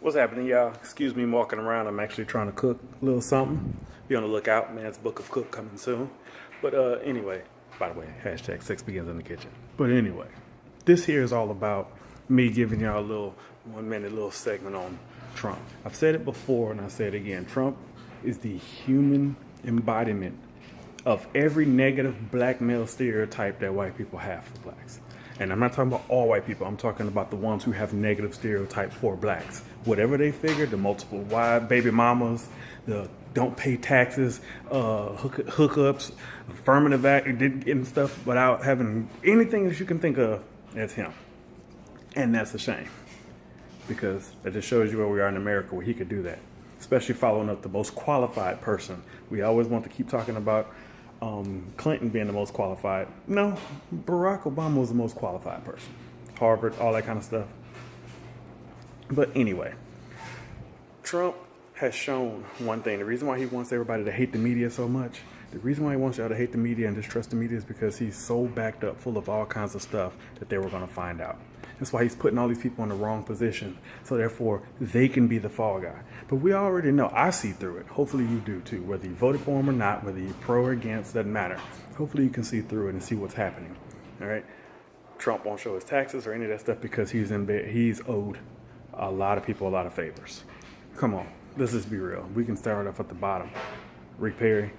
What's happening, y'all? Excuse me walking around. I'm actually trying to cook a little something. Be on the lookout. Man's Book of Cook coming soon. But anyway, by the way, hashtag sex begins in the kitchen. But anyway, this here is all about me giving y'all a little 1 minute little segment on Trump. I've said it before and I say it again. Trump is the human embodiment of every negative black male stereotype that white people have for blacks. And I'm not talking about all white people. I'm talking about the ones who have negative stereotypes for blacks. Whatever they figure, the multiple wife, baby mamas, the don't pay taxes, hookups, affirmative act, getting stuff without having anything that you can think of, that's him. And that's a shame. Because that just shows you where we are in America where he could do that. Especially following up the most qualified person. We always want to keep talking about Clinton being the most qualified. No, Barack Obama was the most qualified person. Harvard, all that kind of stuff. But anyway, Trump has shown one thing. The reason why he wants everybody to hate the media so much, the reason why he wants y'all to hate the media and distrust the media is because he's so backed up full of all kinds of stuff that they were going to find out. That's why he's putting all these people in the wrong position. So therefore, they can be the fall guy. But we already know. I see through it. Hopefully you do too. Whether you voted for him or not, whether you're pro or against, doesn't matter. Hopefully you can see through it and see what's happening. All right? Trump won't show his taxes or any of that stuff because he's owed a lot of people a lot of favors. Come on. Let's just be real. We can start off at the bottom. Rick Perry.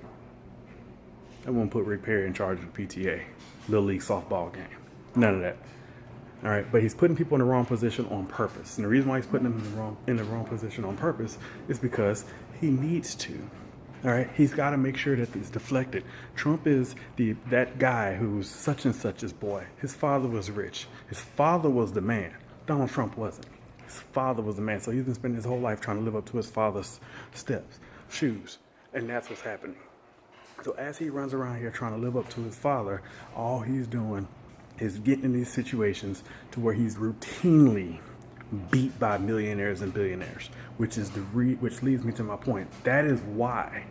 I won't put Rick Perry in charge of the PTA. Little League softball game. None of that. All right, but he's putting people in the wrong position on purpose. And the reason why he's putting them in the wrong position on purpose is because he needs to. All right, he's got to make sure that it's deflected. Trump is that guy who's such and such's boy. His father was rich. His father was the man. Donald Trump wasn't. His father was the man. So he's been spending his whole life trying to live up to his father's steps, shoes. And that's what's happening. So as he runs around here trying to live up to his father, all he's doing is getting in these situations to where he's routinely beat by millionaires and billionaires, which leads me to my point. That is why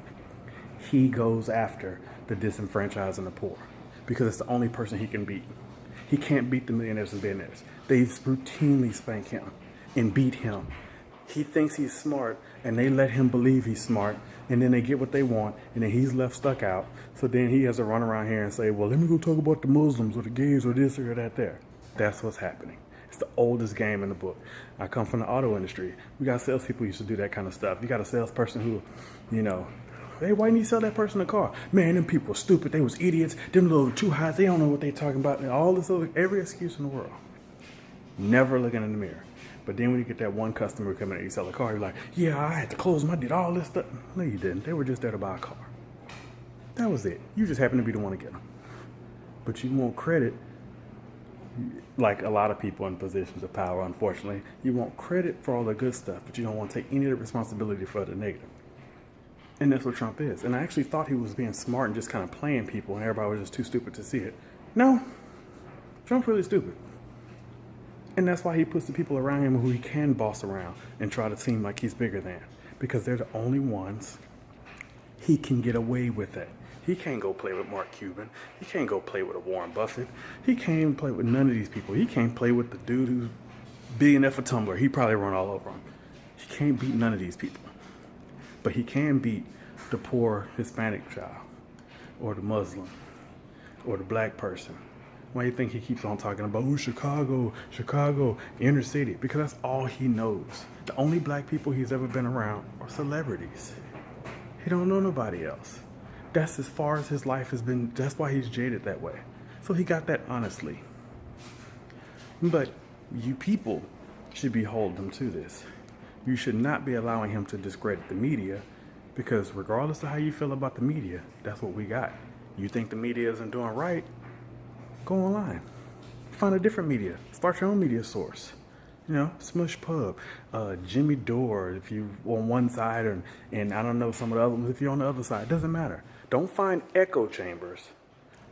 he goes after the disenfranchised and the poor, because it's the only person he can beat. He can't beat the millionaires and billionaires. They routinely spank him and beat him. He thinks he's smart, and they let him believe he's smart, and then they get what they want, and then he's left stuck out. So then he has to run around here and say, well, let me go talk about the Muslims or the gays or this or that there. That's what's happening. It's the oldest game in the book. I come from the auto industry. We got salespeople who used to do that kind of stuff. You got a salesperson who, hey, why didn't you sell that person a car? Man, them people are stupid. They was idiots. Them little too high. They don't know what they talking about. And all this every excuse in the world. Never looking in the mirror. But then when you get that one customer coming and you sell a car, you're like, yeah, I had to close them. I did all this stuff. No, you didn't. They were just there to buy a car. That was it. You just happened to be the one to get them. But you want credit, like a lot of people in positions of power, unfortunately. You want credit for all the good stuff, but you don't want to take any of the responsibility for the negative. And that's what Trump is. And I actually thought he was being smart and just kind of playing people, and everybody was just too stupid to see it. No, Trump's really stupid. And that's why he puts the people around him who he can boss around and try to seem like he's bigger than. Because they're the only ones he can get away with it. He can't go play with Mark Cuban. He can't go play with a Warren Buffett. He can't play with none of these people. He can't play with the dude who's billionaire for Tumblr. He probably run all over him. He can't beat none of these people. But he can beat the poor Hispanic child or the Muslim or the black person. Why do you think he keeps on talking about, Chicago, inner city? Because that's all he knows. The only black people he's ever been around are celebrities. He don't know nobody else. That's as far as his life has been. That's why he's jaded that way. So he got that honestly. But you people should be holding him to this. You should not be allowing him to discredit the media, because regardless of how you feel about the media, that's what we got. You think the media isn't doing right? Go online. Find a different media. Start your own media source. Smush Pub, Jimmy Dore, if you're on one side, and I don't know, some of the other ones, if you're on the other side. It doesn't matter. Don't find echo chambers.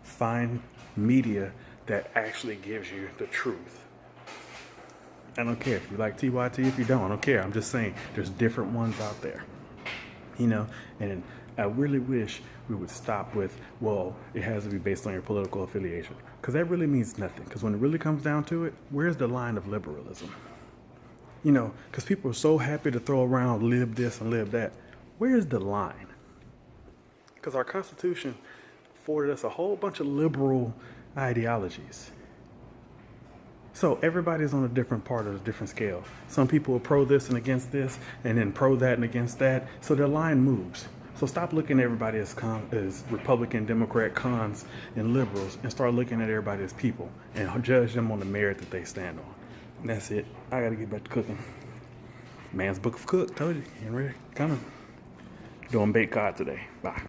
Find media that actually gives you the truth. I don't care if you like TYT, if you don't. I don't care. I'm just saying there's different ones out there. And I really wish we would stop with, well, it has to be based on your political affiliation. Because that really means nothing. Because when it really comes down to it, where's the line of liberalism? You know, because people are so happy to throw around live this and live that. Where's the line? Because our Constitution afforded us a whole bunch of liberal ideologies. So everybody's on a different part of a different scale. Some people are pro this and against this, and then pro that and against that. So their line moves. So stop looking at everybody as Republican, Democrat, cons, and liberals, and start looking at everybody as people and judge them on the merit that they stand on. And that's it. I gotta get back to cooking. Man's Book of Cook, told you, getting ready, coming. Doing baked cod today. Bye.